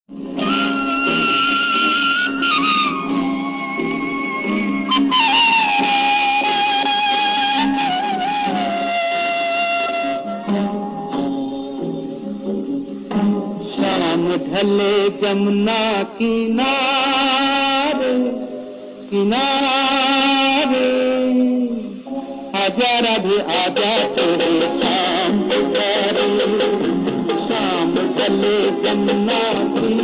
शाम ढले जमुना किनारे किनारे, आजा राधे आजा तेरे शाम ढले जमुना किनारे।